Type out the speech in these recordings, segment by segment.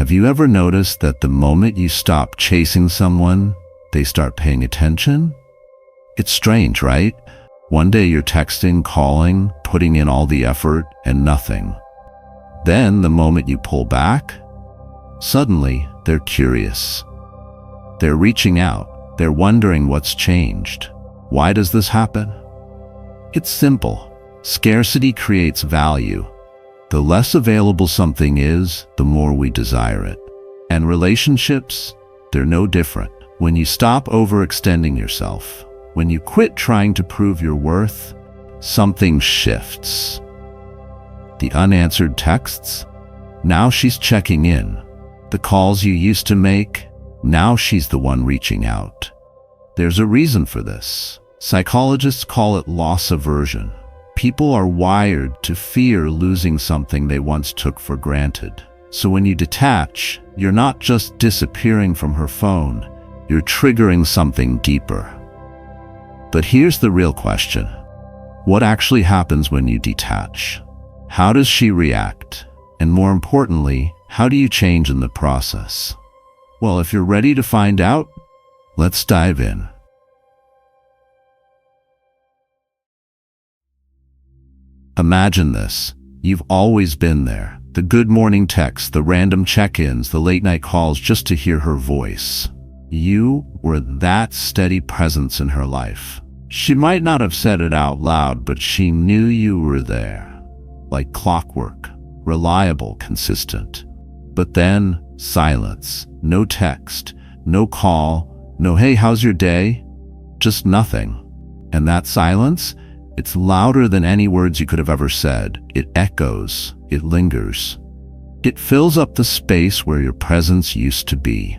Have you ever noticed that the moment you stop chasing someone, they start paying attention? It's strange, right? One day you're texting, calling, putting in all the effort, and nothing. Then, the moment you pull back, suddenly they're curious. They're reaching out. They're wondering what's changed. Why does this happen? It's simple. Scarcity creates value. The less available something is, the more we desire it. And relationships, they're no different. When you stop overextending yourself, when you quit trying to prove your worth, something shifts. The unanswered texts? Now she's checking in. The calls you used to make? Now she's the one reaching out. There's a reason for this. Psychologists call it loss aversion. People are wired to fear losing something they once took for granted. So when you detach, you're not just disappearing from her phone, you're triggering something deeper. But here's the real question. What actually happens when you detach? How does she react? And more importantly, how do you change in the process? Well, if you're ready to find out, let's dive in. Imagine this. You've always been there. The good morning texts, the random check-ins, the late-night calls just to hear her voice. You were that steady presence in her life. She might not have said it out loud, but she knew you were there. Like clockwork, reliable, consistent. But then, silence. No text, no call, no "hey, how's your day?" Just nothing. And that silence? It's louder than any words you could have ever said. It echoes. It lingers. It fills up the space where your presence used to be.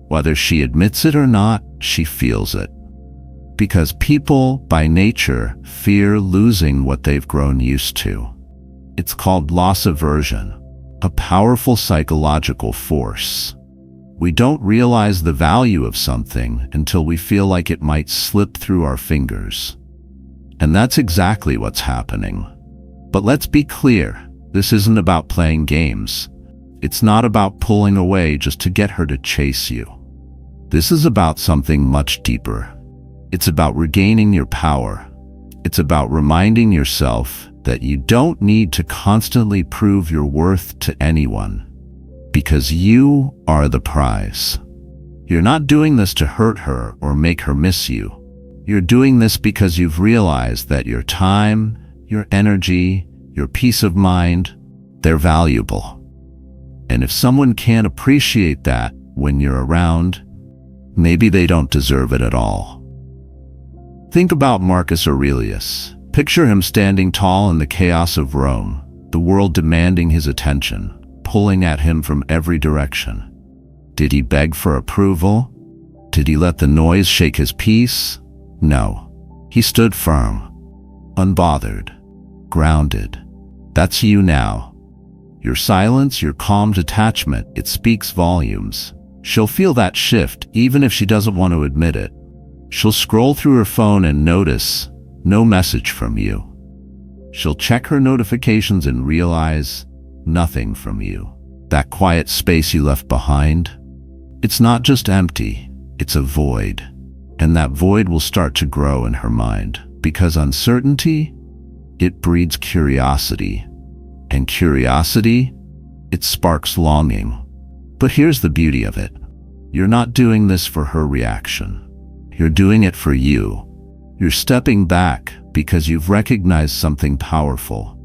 Whether she admits it or not, she feels it. Because people, by nature, fear losing what they've grown used to. It's called loss aversion, a powerful psychological force. We don't realize the value of something until we feel like it might slip through our fingers. And that's exactly what's happening. But let's be clear, this isn't about playing games. It's not about pulling away just to get her to chase you. This is about something much deeper. It's about regaining your power. It's about reminding yourself that you don't need to constantly prove your worth to anyone, because you are the prize. You're not doing this to hurt her or make her miss you. You're doing this because you've realized that your time, your energy, your peace of mind, they're valuable. And if someone can't appreciate that when you're around, maybe they don't deserve it at all. Think about Marcus Aurelius. Picture him standing tall in the chaos of Rome, the world demanding his attention, pulling at him from every direction. Did he beg for approval? Did he let the noise shake his peace? No. He stood firm, unbothered, grounded. That's you now. Your silence, your calm detachment, it speaks volumes. She'll feel that shift even if she doesn't want to admit it. She'll scroll through her phone and notice no message from you. She'll check her notifications and realize nothing from you. That quiet space you left behind, it's not just empty, it's a void. And that void will start to grow in her mind, because uncertainty, it breeds curiosity. And curiosity, it sparks longing. But here's the beauty of it. You're not doing this for her reaction. You're doing it for you. You're stepping back because you've recognized something powerful.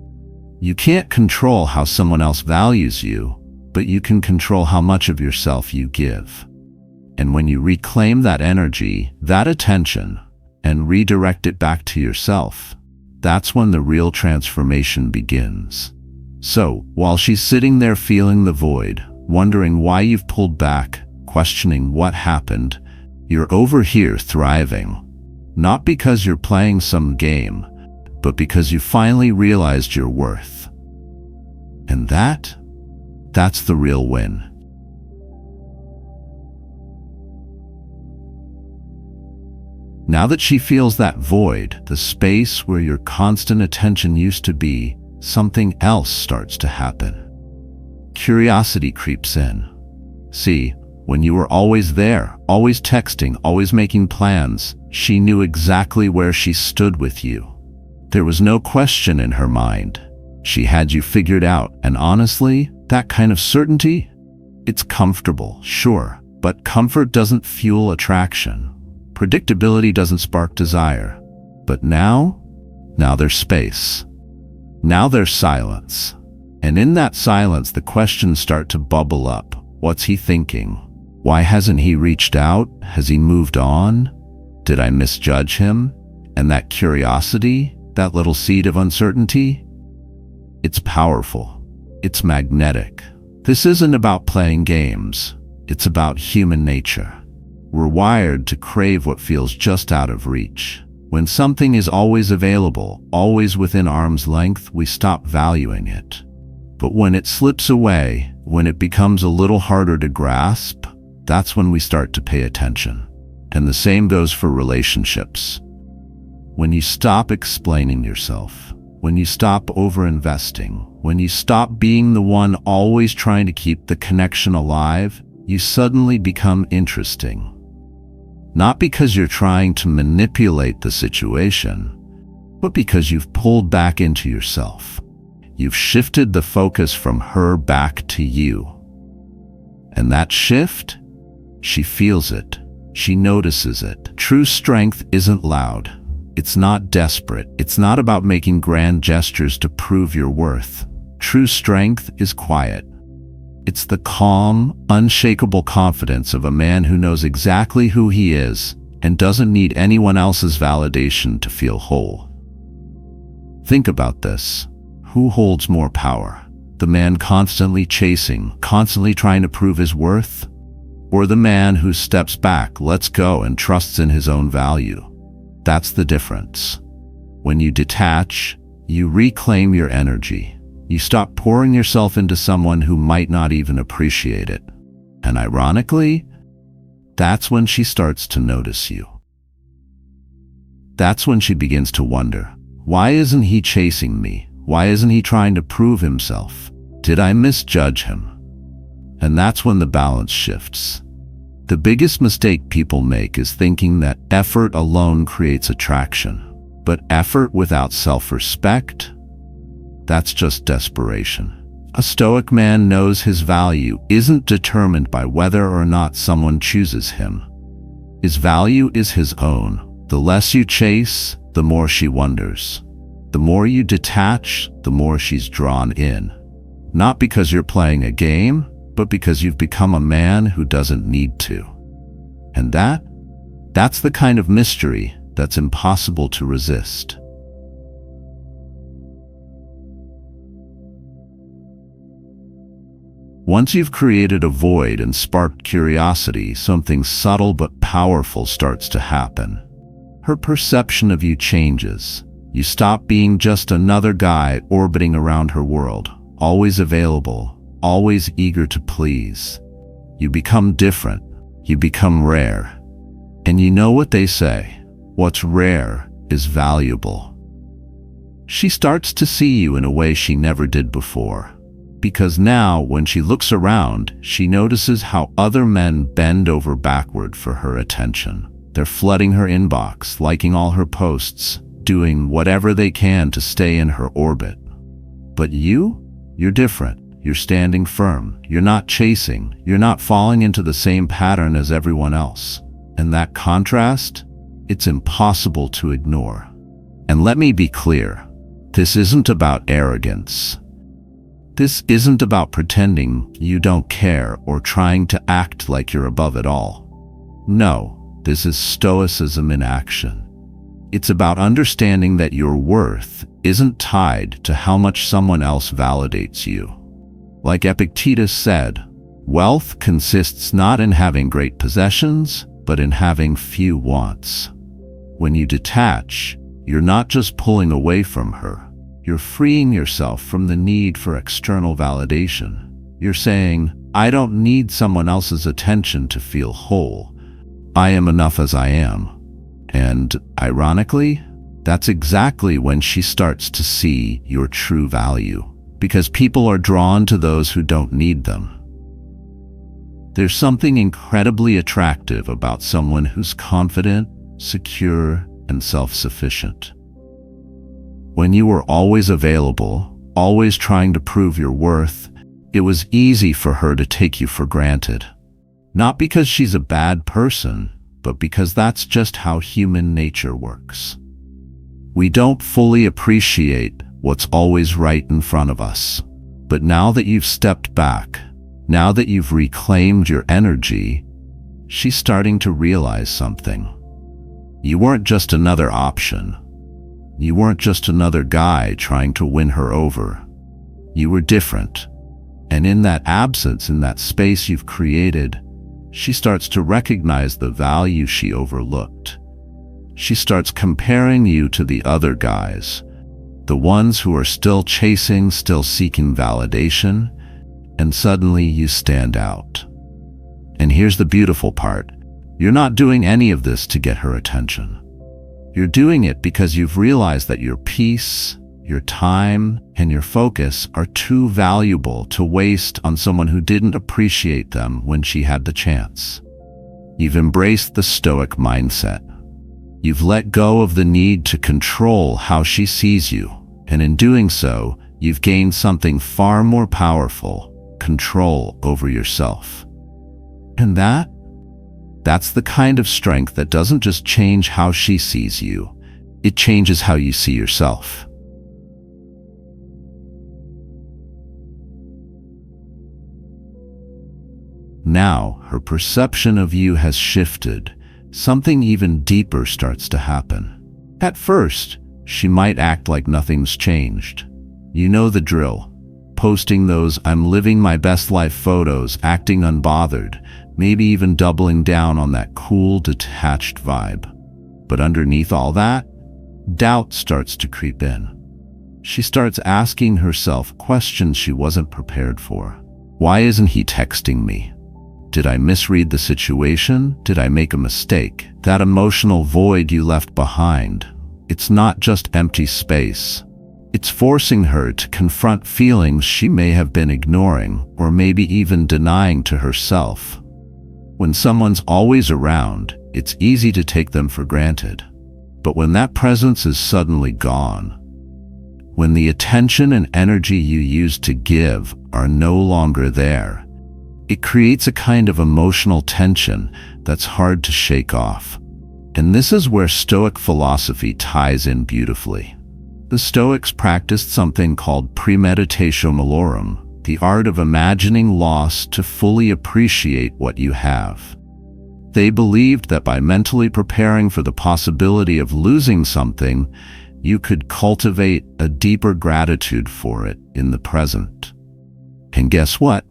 You can't control how someone else values you, but you can control how much of yourself you give. And when you reclaim that energy, that attention, and redirect it back to yourself, that's when the real transformation begins. So, while she's sitting there feeling the void, wondering why you've pulled back, questioning what happened, you're over here thriving. Not because you're playing some game, but because you finally realized your worth. And that's the real win. Now that she feels that void, the space where your constant attention used to be, something else starts to happen. curiosity creeps in. See, when you were always there, always texting, always making plans, she knew exactly where she stood with you. There was no question in her mind. She had you figured out, and honestly, that kind of certainty, it's comfortable, sure, but comfort doesn't fuel attraction. Predictability doesn't spark desire. But now there's space. Now there's silence. And in that silence, the questions start to bubble up. What's he thinking? Why hasn't he reached out? Has he moved on? Did I misjudge him? And that curiosity, that little seed of uncertainty, it's powerful. It's magnetic. This isn't about playing games. It's about human nature. We're wired to crave what feels just out of reach. When something is always available, always within arm's length, we stop valuing it. But when it slips away, when it becomes a little harder to grasp, that's when we start to pay attention. And the same goes for relationships. When you stop explaining yourself, when you stop over-investing, when you stop being the one always trying to keep the connection alive, you suddenly become interesting. Not because you're trying to manipulate the situation, but because you've pulled back into yourself. You've shifted the focus from her back to you. And that shift, she feels it. She notices it. True strength isn't loud. It's not desperate. It's not about making grand gestures to prove your worth. True strength is quiet. It's the calm, unshakable confidence of a man who knows exactly who he is and doesn't need anyone else's validation to feel whole. Think about this. Who holds more power? The man constantly chasing, constantly trying to prove his worth? Or the man who steps back, lets go, and trusts in his own value? That's the difference. When you detach, you reclaim your energy. You stop pouring yourself into someone who might not even appreciate it. And ironically, that's when she starts to notice you. That's when she begins to wonder, why isn't he chasing me? Why isn't he trying to prove himself? Did I misjudge him? And that's when the balance shifts. The biggest mistake people make is thinking that effort alone creates attraction. But effort without self-respect, that's just desperation. A Stoic man knows his value isn't determined by whether or not someone chooses him. His value is his own. The less you chase, the more she wonders. The more you detach, the more she's drawn in. Not because you're playing a game, but because you've become a man who doesn't need to. And that's the kind of mystery that's impossible to resist. Once you've created a void and sparked curiosity, something subtle but powerful starts to happen. Her perception of you changes. You stop being just another guy orbiting around her world, always available, always eager to please. You become different. You become rare. And you know what they say, what's rare is valuable. She starts to see you in a way she never did before. Because now, when she looks around, she notices how other men bend over backward for her attention. They're flooding her inbox, liking all her posts, doing whatever they can to stay in her orbit. But you're different. You're standing firm. You're not chasing. You're not falling into the same pattern as everyone else. And that contrast, it's impossible to ignore. And let me be clear, this isn't about arrogance. This isn't about pretending you don't care or trying to act like you're above it all. No, this is Stoicism in action. It's about understanding that your worth isn't tied to how much someone else validates you. Like Epictetus said, wealth consists not in having great possessions, but in having few wants. When you detach, you're not just pulling away from her. You're freeing yourself from the need for external validation. You're saying, I don't need someone else's attention to feel whole. I am enough as I am. And ironically, that's exactly when she starts to see your true value. because people are drawn to those who don't need them. There's something incredibly attractive about someone who's confident, secure, and self-sufficient. When you were always available, always trying to prove your worth, it was easy for her to take you for granted. Not because she's a bad person, but because that's just how human nature works. We don't fully appreciate what's always right in front of us. But now that you've stepped back, now that you've reclaimed your energy, she's starting to realize something. You weren't just another option. You weren't just another guy trying to win her over. You were different. And in that absence, in that space you've created, she starts to recognize the value she overlooked. She starts comparing you to the other guys, the ones who are still chasing, still seeking validation, and suddenly you stand out. And here's the beautiful part. You're not doing any of this to get her attention. You're doing it because you've realized that your peace, your time, and your focus are too valuable to waste on someone who didn't appreciate them when she had the chance. You've embraced the Stoic mindset. You've let go of the need to control how she sees you, and in doing so, you've gained something far more powerful: control over yourself. And that's the kind of strength that doesn't just change how she sees you, it changes how you see yourself. Now, her perception of you has shifted. Something even deeper starts to happen. At first, she might act like nothing's changed. You know the drill. Posting those "I'm living my best life" photos, acting unbothered, maybe even doubling down on that cool, detached vibe. But underneath all that, doubt starts to creep in. She starts asking herself questions she wasn't prepared for. Why isn't he texting me? Did I misread the situation? Did I make a mistake? That emotional void you left behind, it's not just empty space. It's forcing her to confront feelings she may have been ignoring or maybe even denying to herself. When someone's always around, it's easy to take them for granted. But when that presence is suddenly gone, when the attention and energy you used to give are no longer there, it creates a kind of emotional tension that's hard to shake off. And this is where Stoic philosophy ties in beautifully. The Stoics practiced something called premeditatio malorum, the art of imagining loss to fully appreciate what you have. They believed that by mentally preparing for the possibility of losing something, you could cultivate a deeper gratitude for it in the present. And guess what?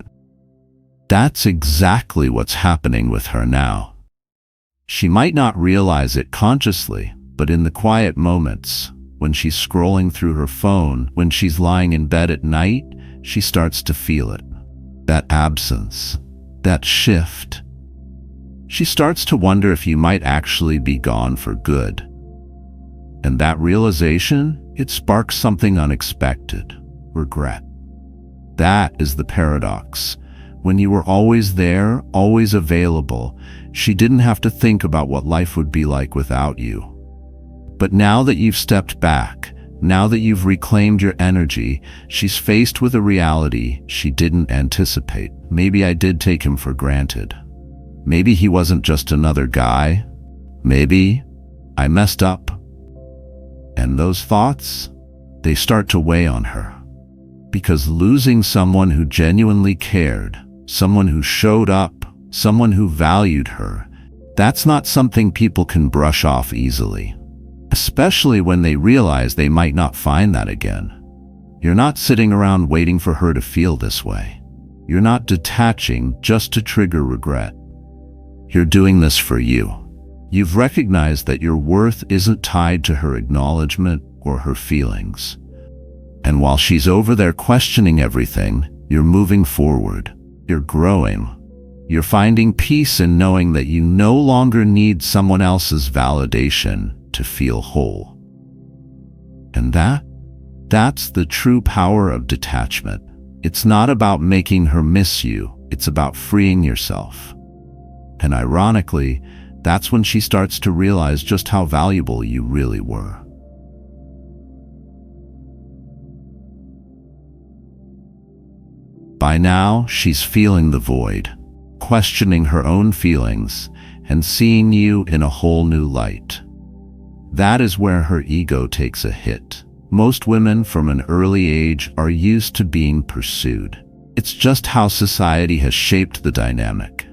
That's exactly what's happening with her now. She might not realize it consciously, but in the quiet moments, when she's scrolling through her phone, when she's lying in bed at night, she starts to feel it. That absence, that shift. She starts to wonder if you might actually be gone for good. And that realization, it sparks something unexpected: regret. That is the paradox. When you were always there, always available, she didn't have to think about what life would be like without you. But now that you've stepped back, now that you've reclaimed your energy, she's faced with a reality she didn't anticipate. Maybe I did take him for granted. Maybe he wasn't just another guy. Maybe I messed up. And those thoughts, they start to weigh on her. Because losing someone who genuinely cared, someone who showed up, someone who valued her, that's not something people can brush off easily. Especially when they realize they might not find that again. You're not sitting around waiting for her to feel this way. You're not detaching just to trigger regret. You're doing this for you. You've recognized that your worth isn't tied to her acknowledgement or her feelings. And while she's over there questioning everything, you're moving forward. You're growing. You're finding peace in knowing that you no longer need someone else's validation to feel whole. And That's the true power of detachment. It's not about making her miss you, it's about freeing yourself. And ironically, that's when she starts to realize just how valuable you really were. By now, she's feeling the void, questioning her own feelings, and seeing you in a whole new light. That is where her ego takes a hit. Most women from an early age are used to being pursued. It's just how society has shaped the dynamic.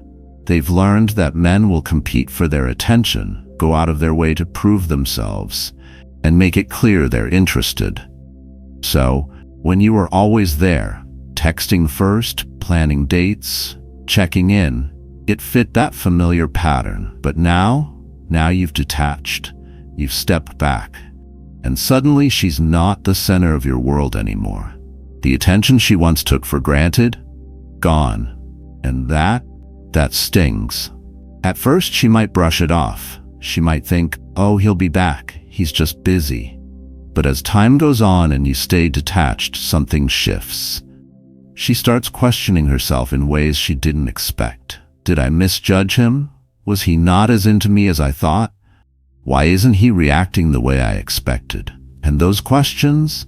They've learned that men will compete for their attention, go out of their way to prove themselves, and make it clear they're interested. So, when you were always there, texting first, planning dates, checking in, it fit that familiar pattern. But now you've detached, you've stepped back, and suddenly she's not the center of your world anymore. The attention she once took for granted, gone. And that stings. At first she might brush it off. She might think, oh, he'll be back, he's just busy. But as time goes on and you stay detached, something shifts. She starts questioning herself in ways she didn't expect. Did I misjudge him? Was he not as into me as I thought? Why isn't he reacting the way I expected? And those questions,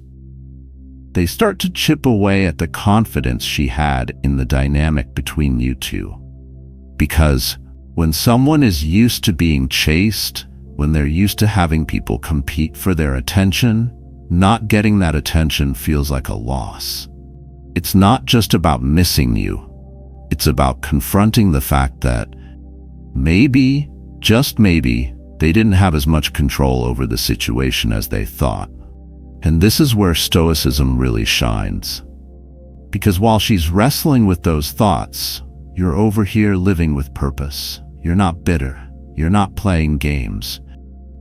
they start to chip away at the confidence she had in the dynamic between you two. Because when someone is used to being chased, when they're used to having people compete for their attention, not getting that attention feels like a loss. It's not just about missing you. It's about confronting the fact that maybe, just maybe, they didn't have as much control over the situation as they thought. And this is where Stoicism really shines. Because while she's wrestling with those thoughts, you're over here living with purpose. You're not bitter. You're not playing games.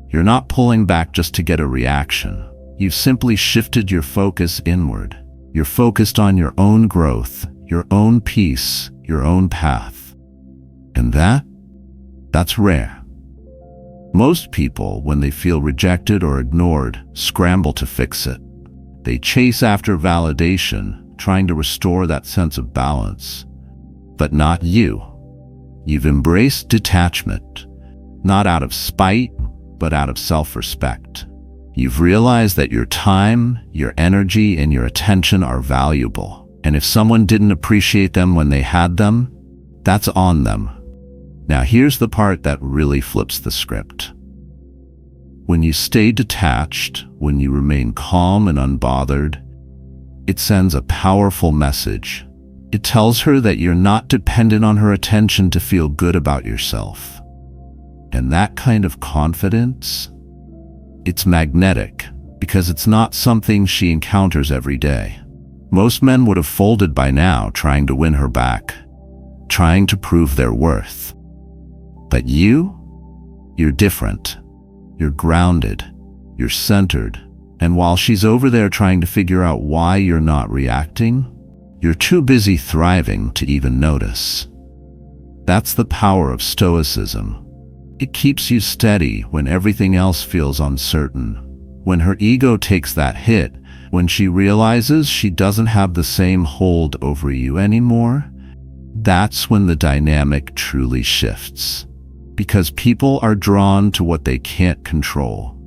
You're not pulling back just to get a reaction. You've simply shifted your focus inward. You're focused on your own growth, your own peace, your own path. And that's rare. Most people, when they feel rejected or ignored, scramble to fix it. They chase after validation, trying to restore that sense of balance. But not you. You've embraced detachment, not out of spite, but out of self-respect. You've realized that your time, your energy, and your attention are valuable. And if someone didn't appreciate them when they had them, that's on them. Now here's the part that really flips the script. When you stay detached, when you remain calm and unbothered, it sends a powerful message. It tells her that you're not dependent on her attention to feel good about yourself. And that kind of confidence, it's magnetic, because it's not something she encounters every day. Most men would have folded by now trying to win her back, trying to prove their worth. But you're different. You're grounded. You're centered. And while she's over there trying to figure out why you're not reacting, you're too busy thriving to even notice. That's the power of Stoicism. It keeps you steady when everything else feels uncertain. When her ego takes that hit, when she realizes she doesn't have the same hold over you anymore, that's when the dynamic truly shifts. Because people are drawn to what they can't control.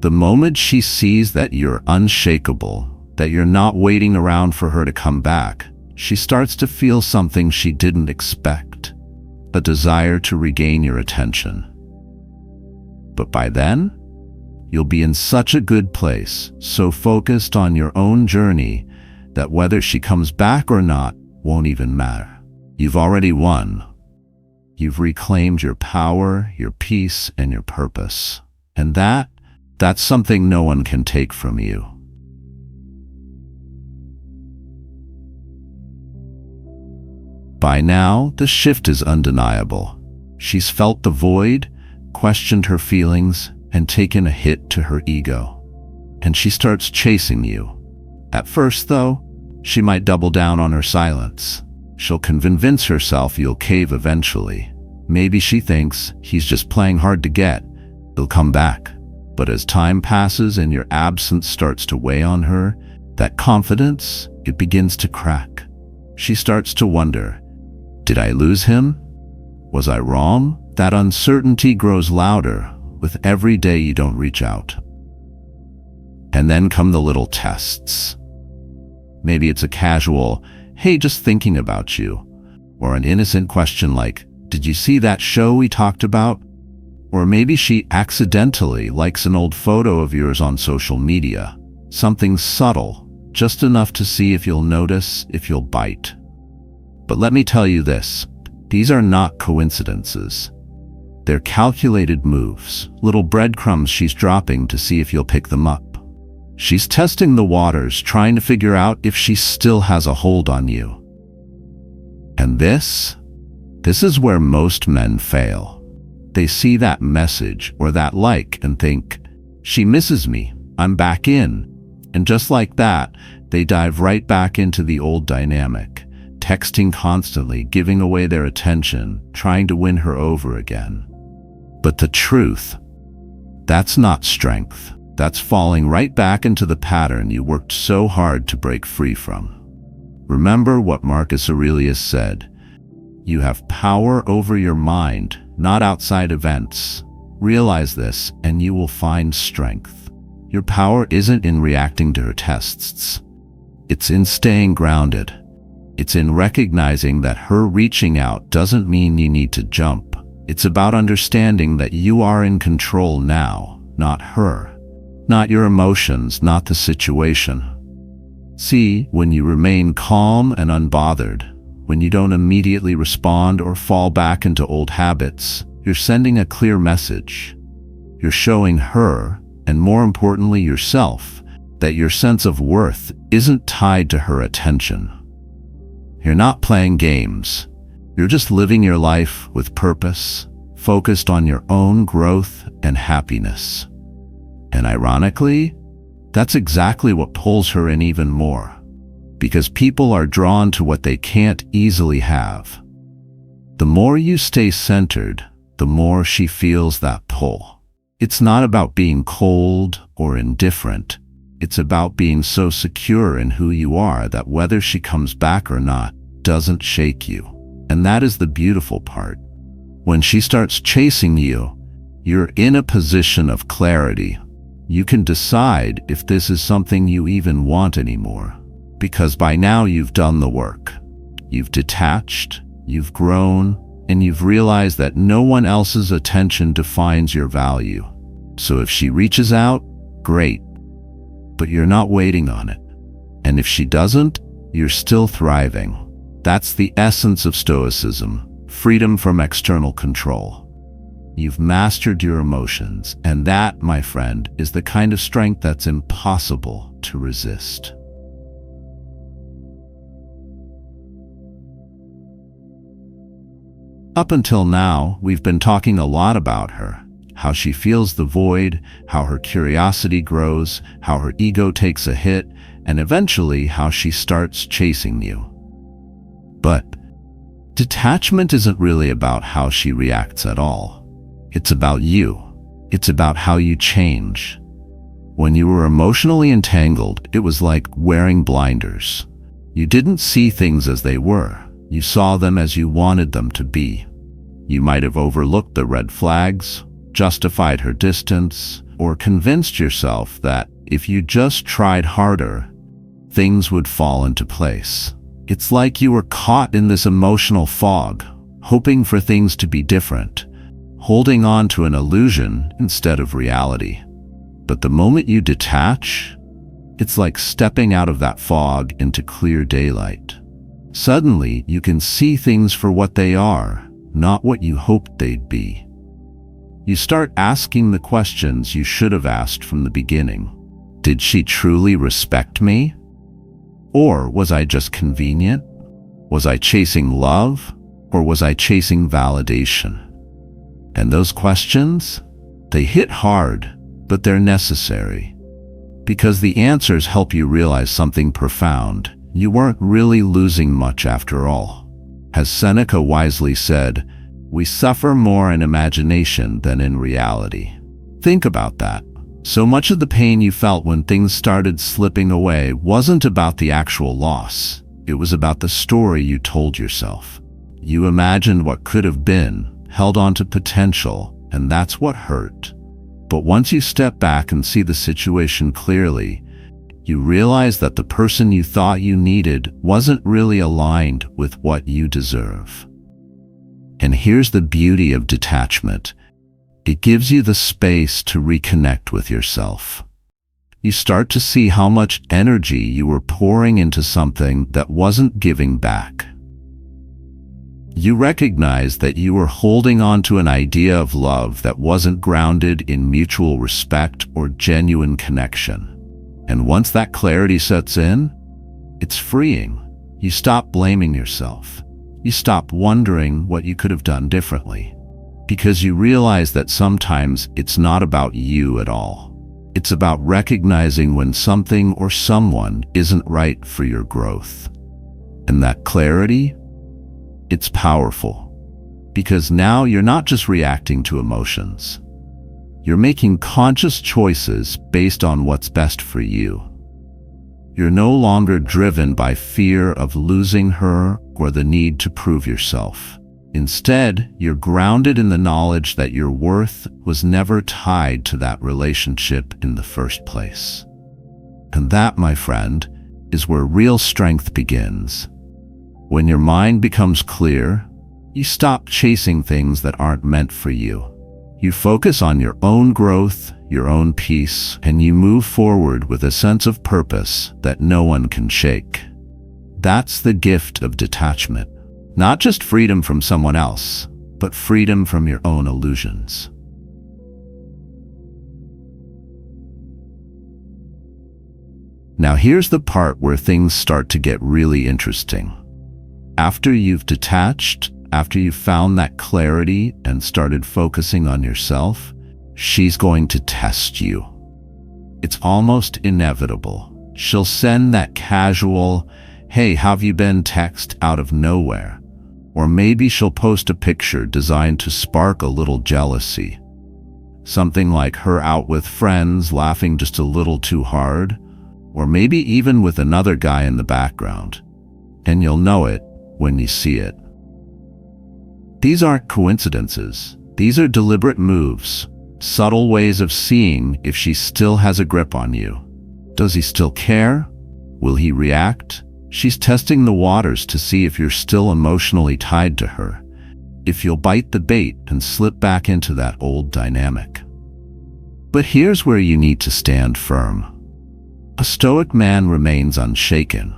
The moment she sees that you're unshakable, that you're not waiting around for her to come back, she starts to feel something she didn't expect, a desire to regain your attention. But by then, you'll be in such a good place, so focused on your own journey, that whether she comes back or not won't even matter. You've already won. You've reclaimed your power, your peace, and your purpose. And that's something no one can take from you. By now, the shift is undeniable. She's felt the void, questioned her feelings, and taken a hit to her ego. And she starts chasing you. At first, though, she might double down on her silence. She'll convince herself you'll cave eventually. Maybe she thinks he's just playing hard to get. He'll come back. But as time passes and your absence starts to weigh on her, that confidence, it begins to crack. She starts to wonder, did I lose him? Was I wrong? That uncertainty grows louder with every day you don't reach out. And then come the little tests. Maybe it's a casual, hey, just thinking about you, or an innocent question like, did you see that show we talked about? Or maybe she accidentally likes an old photo of yours on social media. Something subtle, just enough to see if you'll notice, if you'll bite. But let me tell you this, these are not coincidences. They're calculated moves, little breadcrumbs she's dropping to see if you'll pick them up. She's testing the waters, trying to figure out if she still has a hold on you. And this is where most men fail. They see that message or that like and think, she misses me, I'm back in. And just like that, they dive right back into the old dynamic, texting constantly, giving away their attention, trying to win her over again. But the truth, that's not strength. That's falling right back into the pattern you worked so hard to break free from. Remember what Marcus Aurelius said, you have power over your mind, not outside events. Realize this and you will find strength. Your power isn't in reacting to her tests. It's in staying grounded. It's in recognizing that her reaching out doesn't mean you need to jump. It's about understanding that you are in control now, not her. Not your emotions, not the situation. See, when you remain calm and unbothered, when you don't immediately respond or fall back into old habits, you're sending a clear message. You're showing her, and more importantly yourself, that your sense of worth isn't tied to her attention. You're not playing games. You're just living your life with purpose, focused on your own growth and happiness. And ironically, that's exactly what pulls her in even more. Because people are drawn to what they can't easily have. The more you stay centered, the more she feels that pull. It's not about being cold or indifferent. It's about being so secure in who you are that whether she comes back or not doesn't shake you. And that is the beautiful part. When she starts chasing you, you're in a position of clarity. You can decide if this is something you even want anymore. Because by now you've done the work. You've detached, you've grown, and you've realized that no one else's attention defines your value. So if she reaches out, great. But you're not waiting on it. And if she doesn't, you're still thriving. That's the essence of Stoicism, freedom from external control. You've mastered your emotions, and that, my friend, is the kind of strength that's impossible to resist. Up until now, we've been talking a lot about her, how she feels the void, how her curiosity grows, how her ego takes a hit, and eventually how she starts chasing you. But detachment isn't really about how she reacts at all. It's about you. It's about how you change. When you were emotionally entangled, it was like wearing blinders. You didn't see things as they were. You saw them as you wanted them to be. You might have overlooked the red flags, justified her distance, or convinced yourself that if you just tried harder, things would fall into place. It's like you were caught in this emotional fog, hoping for things to be different, holding on to an illusion instead of reality. But the moment you detach, it's like stepping out of that fog into clear daylight. Suddenly, you can see things for what they are, not what you hoped they'd be. You start asking the questions you should have asked from the beginning. Did she truly respect me? Or was I just convenient? Was I chasing love? Or was I chasing validation? And those questions, they hit hard, but they're necessary. Because the answers help you realize something profound. You weren't really losing much after all. As Seneca wisely said, we suffer more in imagination than in reality. Think about that. So much of the pain you felt when things started slipping away wasn't about the actual loss. It was about the story you told yourself. You imagined what could have been, held on to potential, and that's what hurt. But once you step back and see the situation clearly, you realize that the person you thought you needed wasn't really aligned with what you deserve. And here's the beauty of detachment. It gives you the space to reconnect with yourself. You start to see how much energy you were pouring into something that wasn't giving back. You recognize that you were holding on to an idea of love that wasn't grounded in mutual respect or genuine connection. And once that clarity sets in, it's freeing. You stop blaming yourself. You stop wondering what you could have done differently. Because you realize that sometimes it's not about you at all. It's about recognizing when something or someone isn't right for your growth. And that clarity, it's powerful. Because now you're not just reacting to emotions. You're making conscious choices based on what's best for you. You're no longer driven by fear of losing her or the need to prove yourself. Instead, you're grounded in the knowledge that your worth was never tied to that relationship in the first place. And that, my friend, is where real strength begins. When your mind becomes clear, you stop chasing things that aren't meant for you. You focus on your own growth, your own peace, and you move forward with a sense of purpose that no one can shake. That's the gift of detachment. Not just freedom from someone else, but freedom from your own illusions. Now here's the part where things start to get really interesting. After you've detached, after you've found that clarity and started focusing on yourself, she's going to test you. It's almost inevitable. She'll send that casual, "Hey, how've you been?" text out of nowhere. Or maybe she'll post a picture designed to spark a little jealousy. Something like her out with friends laughing just a little too hard, or maybe even with another guy in the background. And you'll know it when you see it. These aren't coincidences. These are deliberate moves, subtle ways of seeing if she still has a grip on you. Does he still care? Will he react? She's testing the waters to see if you're still emotionally tied to her, if you'll bite the bait and slip back into that old dynamic. But here's where you need to stand firm. A Stoic man remains unshaken.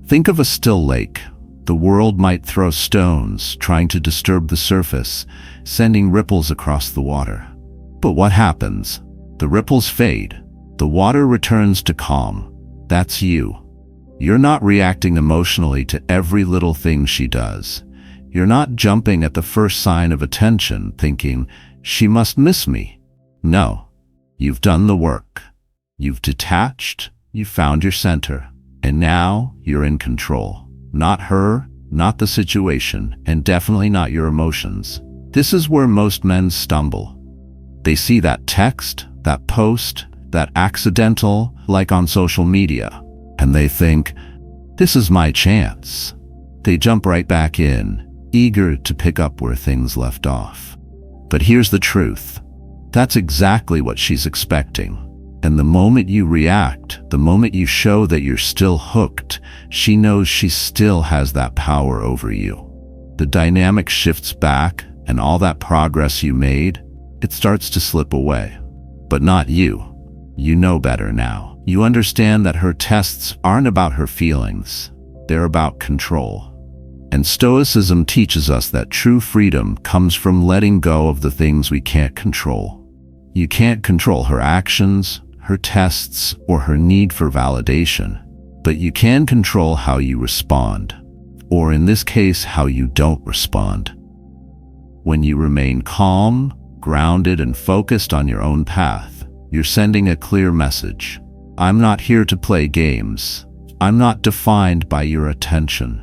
Think of a still lake. The world might throw stones, trying to disturb the surface, sending ripples across the water. But what happens? The ripples fade. The water returns to calm. That's you. You're not reacting emotionally to every little thing she does. You're not jumping at the first sign of attention, thinking, "She must miss me." No, you've done the work. You've detached, you've found your center, and now you're in control. Not her, not the situation, and definitely not your emotions. This is where most men stumble. They see that text, that post, that accidental, like on social media, and they think, "This is my chance." They jump right back in, eager to pick up where things left off. But here's the truth. That's exactly what she's expecting. And the moment you react, the moment you show that you're still hooked, she knows she still has that power over you. The dynamic shifts back, and all that progress you made, it starts to slip away. But not you. You know better now. You understand that her tests aren't about her feelings. They're about control. And Stoicism teaches us that true freedom comes from letting go of the things we can't control. You can't control her actions, her tests, or her need for validation, but you can control how you respond, or in this case, how you don't respond. When you remain calm, grounded, and focused on your own path, you're sending a clear message. I'm not here to play games. I'm not defined by your attention.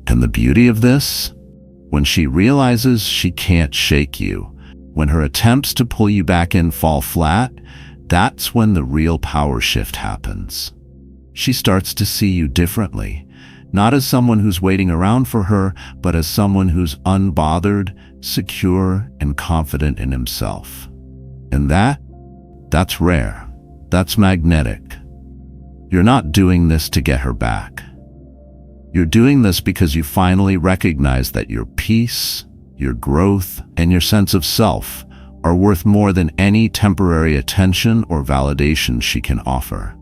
And the beauty of this? When she realizes she can't shake you, when her attempts to pull you back in fall flat, That's when the real power shift happens. She starts to see you differently, not as someone who's waiting around for her, but as someone who's unbothered, secure, and confident in himself. And that's rare. That's magnetic. You're not doing this to get her back. You're doing this because you finally recognize that your peace, your growth, and your sense of self are worth more than any temporary attention or validation she can offer.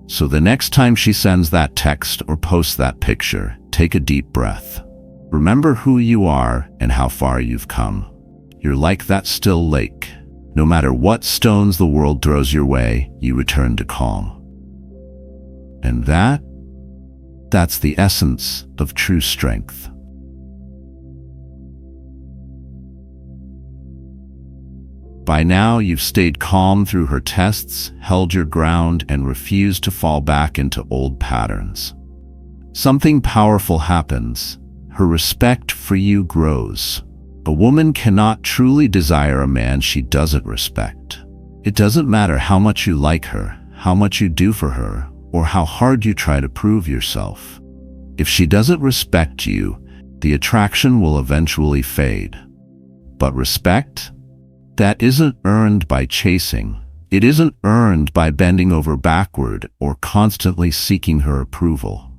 So the next time she sends that text or posts that picture, take a deep breath. Remember who you are and how far you've come. You're like that still lake. No matter what stones the world throws your way, you return to calm. And that's the essence of true strength. By now, you've stayed calm through her tests, held your ground, and refused to fall back into old patterns. Something powerful happens. Her respect for you grows. A woman cannot truly desire a man she doesn't respect. It doesn't matter how much you like her, how much you do for her, or how hard you try to prove yourself. If she doesn't respect you, the attraction will eventually fade. But respect? That isn't earned by chasing. It isn't earned by bending over backward or constantly seeking her approval.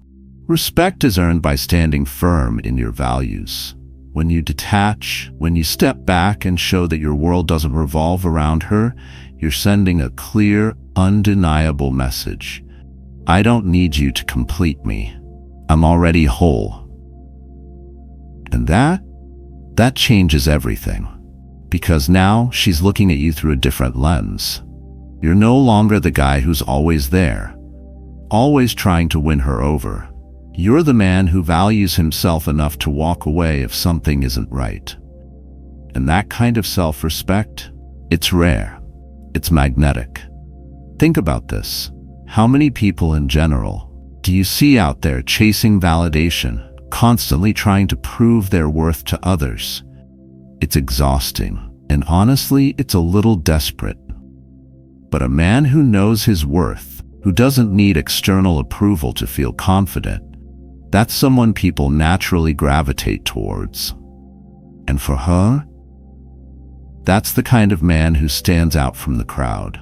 Respect is earned by standing firm in your values. When you detach, when you step back and show that your world doesn't revolve around her, you're sending a clear, undeniable message. I don't need you to complete me. I'm already whole. And that changes everything. Because now she's looking at you through a different lens. You're no longer the guy who's always there, always trying to win her over. You're the man who values himself enough to walk away if something isn't right. And that kind of self-respect, it's rare. It's magnetic. Think about this. How many people in general do you see out there chasing validation, constantly trying to prove their worth to others? It's exhausting, and honestly, it's a little desperate. But a man who knows his worth, who doesn't need external approval to feel confident, that's someone people naturally gravitate towards. And for her, that's the kind of man who stands out from the crowd.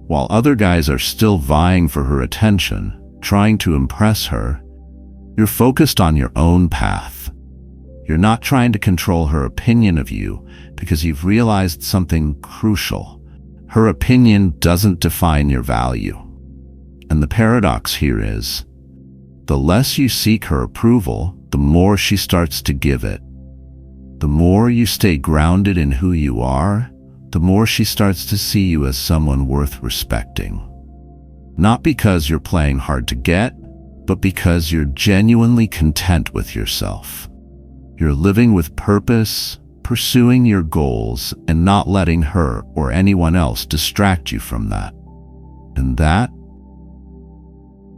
While other guys are still vying for her attention, trying to impress her, you're focused on your own path. You're not trying to control her opinion of you because you've realized something crucial. Her opinion doesn't define your value. And the paradox here is, the less you seek her approval, the more she starts to give it. The more you stay grounded in who you are, the more she starts to see you as someone worth respecting. Not because you're playing hard to get, but because you're genuinely content with yourself. You're living with purpose, pursuing your goals, and not letting her or anyone else distract you from that. And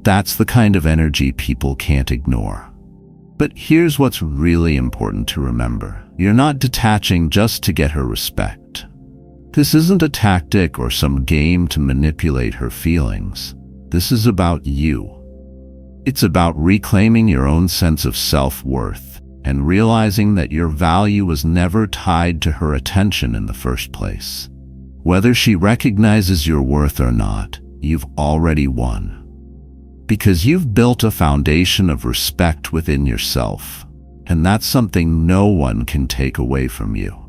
that's the kind of energy people can't ignore. But here's what's really important to remember. You're not detaching just to get her respect. This isn't a tactic or some game to manipulate her feelings. This is about you. It's about reclaiming your own sense of self-worth and realizing that your value was never tied to her attention in the first place. Whether she recognizes your worth or not, you've already won. Because you've built a foundation of respect within yourself, and that's something no one can take away from you.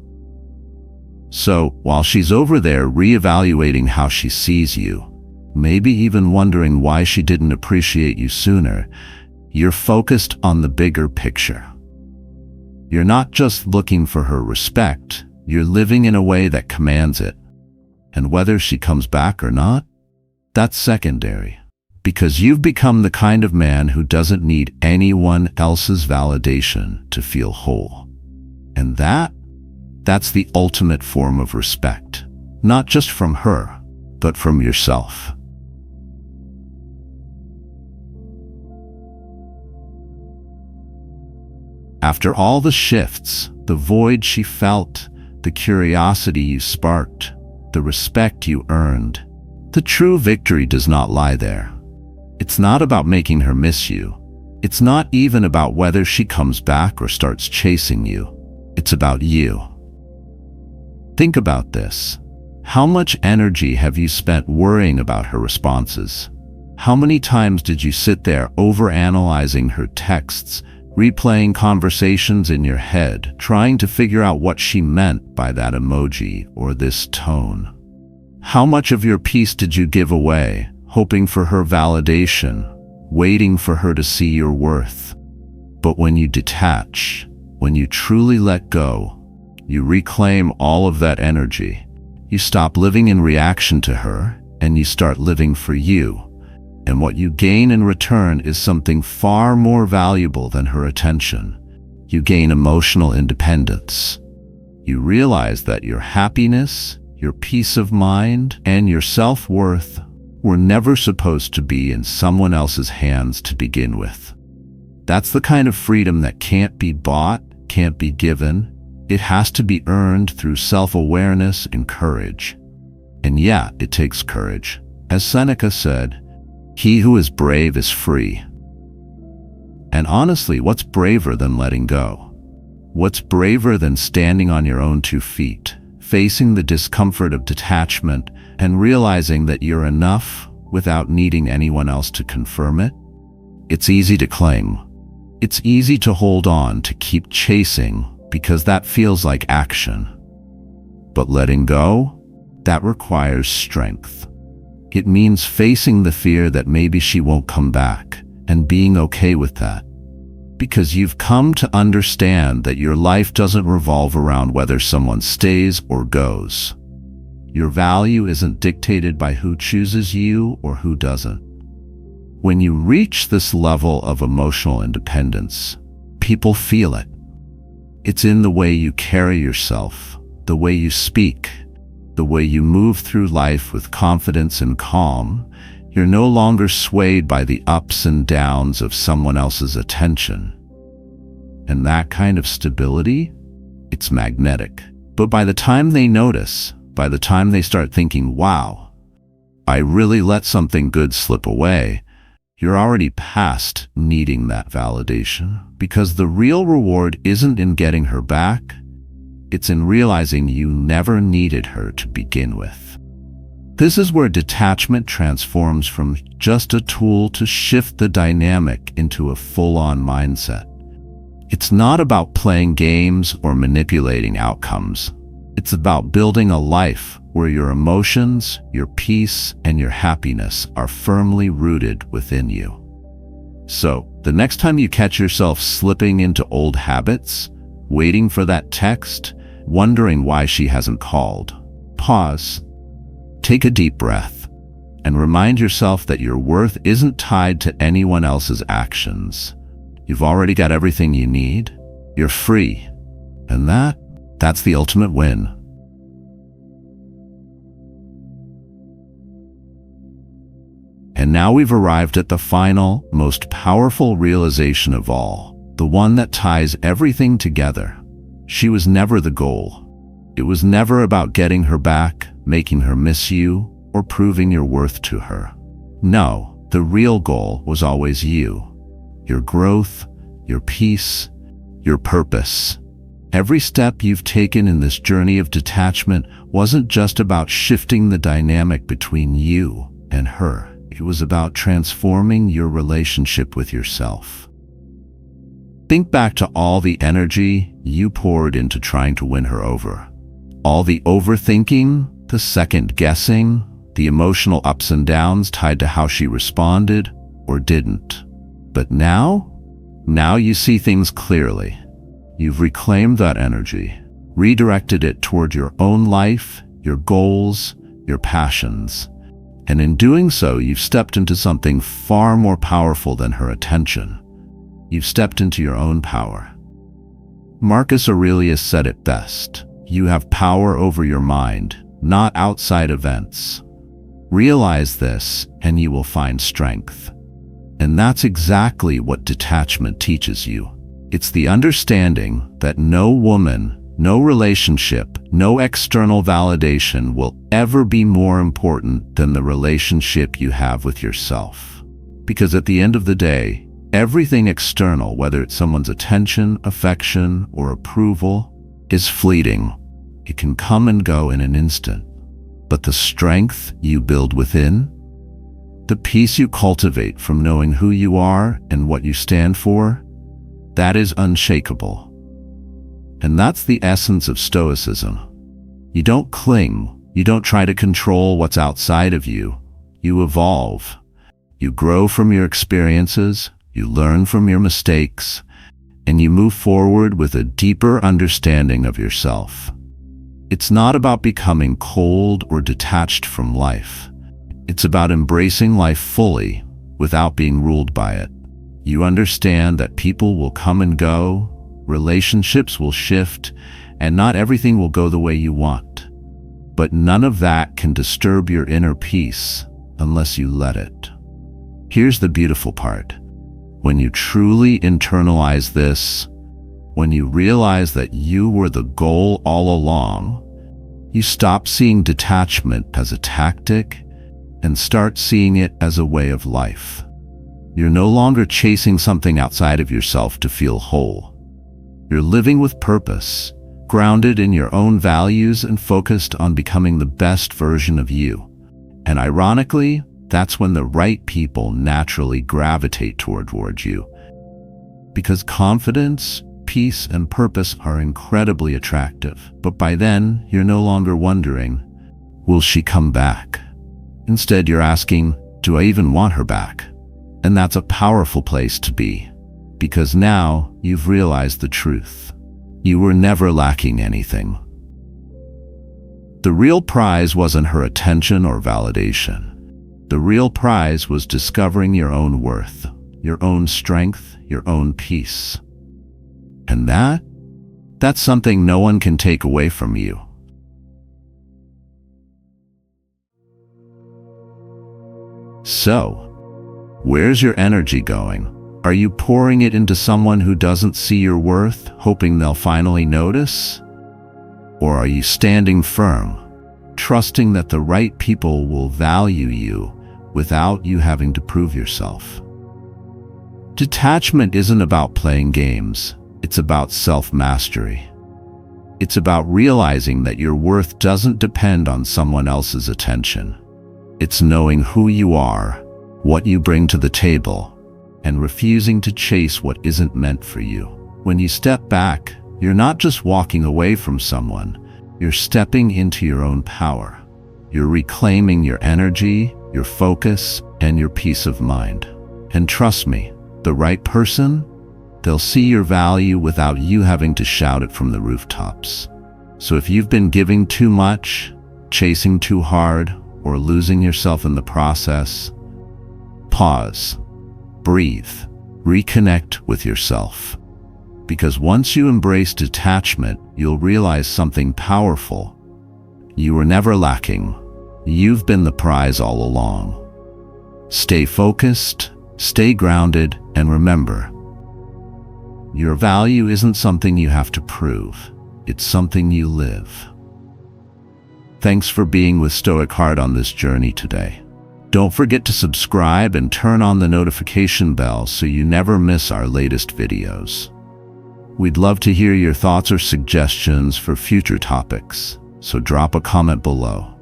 So, while she's over there reevaluating how she sees you, maybe even wondering why she didn't appreciate you sooner, you're focused on the bigger picture. You're not just looking for her respect, you're living in a way that commands it. And whether she comes back or not, that's secondary. Because you've become the kind of man who doesn't need anyone else's validation to feel whole. And that's the ultimate form of respect. Not just from her, but from yourself. After all the shifts, the void she felt, the curiosity you sparked, the respect you earned, The true victory does not lie there. It's not about making her miss you. It's not even about whether she comes back or starts chasing you. It's about you. Think about this. How much energy have you spent worrying about her responses? How many times did you sit there overanalyzing her texts, replaying conversations in your head, trying to figure out what she meant by that emoji or this tone? How much of your peace did you give away, hoping for her validation, waiting for her to see your worth? But when you detach, when you truly let go, you reclaim all of that energy. You stop living in reaction to her, and you start living for you. And what you gain in return is something far more valuable than her attention. You gain emotional independence. You realize that your happiness, your peace of mind, and your self-worth were never supposed to be in someone else's hands to begin with. That's the kind of freedom that can't be bought, can't be given. It has to be earned through self-awareness and courage. And yeah, it takes courage. As Seneca said, "He who is brave is free." And honestly, what's braver than letting go? What's braver than standing on your own 2 feet, facing the discomfort of detachment and realizing that you're enough without needing anyone else to confirm it? It's easy to claim. It's easy to hold on, to keep chasing, because that feels like action. But letting go, that requires strength. It means facing the fear that maybe she won't come back and being okay with that. Because you've come to understand that your life doesn't revolve around whether someone stays or goes. Your value isn't dictated by who chooses you or who doesn't. When you reach this level of emotional independence, people feel it. It's in the way you carry yourself, the way you speak, the way you move through life with confidence and calm. You're no longer swayed by the ups and downs of someone else's attention. And that kind of stability, it's magnetic. But by the time they notice, by the time they start thinking, wow, I really let something good slip away, you're already past needing that validation, because the real reward isn't in getting her back, it's in realizing you never needed her to begin with. This is where detachment transforms from just a tool to shift the dynamic into a full-on mindset. It's not about playing games or manipulating outcomes. It's about building a life where your emotions, your peace, and your happiness are firmly rooted within you. So, the next time you catch yourself slipping into old habits, waiting for that text, wondering why she hasn't called, pause, take a deep breath, and remind yourself that your worth isn't tied to anyone else's actions. You've already got everything you need. You're free. And that's the ultimate win. And now we've arrived at the final, most powerful realization of all, the one that ties everything together. She was never the goal. It was never about getting her back, making her miss you, or proving your worth to her. No, the real goal was always you. Your growth, your peace, your purpose. Every step you've taken in this journey of detachment wasn't just about shifting the dynamic between you and her. It was about transforming your relationship with yourself. Think back to all the energy you poured into trying to win her over. All the overthinking, the second guessing, the emotional ups and downs tied to how she responded or didn't. But now you see things clearly. You've reclaimed that energy, redirected it toward your own life, your goals, your passions. And in doing so, you've stepped into something far more powerful than her attention. You've stepped into your own power. Marcus Aurelius said it best. You have power over your mind, not outside events. Realize this, and you will find strength. And that's exactly what detachment teaches you. It's the understanding that no woman, No relationship, no external validation will ever be more important than the relationship you have with yourself. Because at the end of the day, everything external, whether it's someone's attention, affection, or approval, is fleeting. It can come and go in an instant. But the strength you build within, the peace you cultivate from knowing who you are and what you stand for, that is unshakable. And that's the essence of Stoicism. You don't cling, you don't try to control what's outside of you. You evolve. You grow from your experiences, you learn from your mistakes, and you move forward with a deeper understanding of yourself. It's not about becoming cold or detached from life. It's about embracing life fully without being ruled by it. You understand that people will come and go, relationships will shift, and not everything will go the way you want. But none of that can disturb your inner peace unless you let it. Here's the beautiful part. When you truly internalize this, when you realize that you were the goal all along, you stop seeing detachment as a tactic and start seeing it as a way of life. You're no longer chasing something outside of yourself to feel whole. You're living with purpose, grounded in your own values and focused on becoming the best version of you. And ironically, that's when the right people naturally gravitate towards you. Because confidence, peace, and purpose are incredibly attractive. But by then, you're no longer wondering, will she come back? Instead, you're asking, do I even want her back? And that's a powerful place to be. Because now, you've realized the truth. You were never lacking anything. The real prize wasn't her attention or validation. The real prize was discovering your own worth, your own strength, your own peace. And that's something no one can take away from you. So, where's your energy going? Are you pouring it into someone who doesn't see your worth, hoping they'll finally notice? Or are you standing firm, trusting that the right people will value you without you having to prove yourself? Detachment isn't about playing games. It's about self-mastery. It's about realizing that your worth doesn't depend on someone else's attention. It's knowing who you are, what you bring to the table, and refusing to chase what isn't meant for you. When you step back, you're not just walking away from someone, you're stepping into your own power. You're reclaiming your energy, your focus, and your peace of mind. And trust me, the right person, they'll see your value without you having to shout it from the rooftops. So if you've been giving too much, chasing too hard, or losing yourself in the process, pause, breathe, reconnect with yourself. Because once you embrace detachment, you'll realize something powerful. You were never lacking. You've been the prize all along. Stay focused, stay grounded, and remember, your value isn't something you have to prove. It's something you live. Thanks for being with Stoic Heart on this journey today. Don't forget to subscribe and turn on the notification bell so you never miss our latest videos. We'd love to hear your thoughts or suggestions for future topics, so drop a comment below.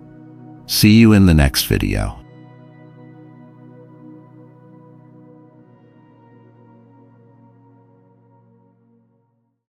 See you in the next video.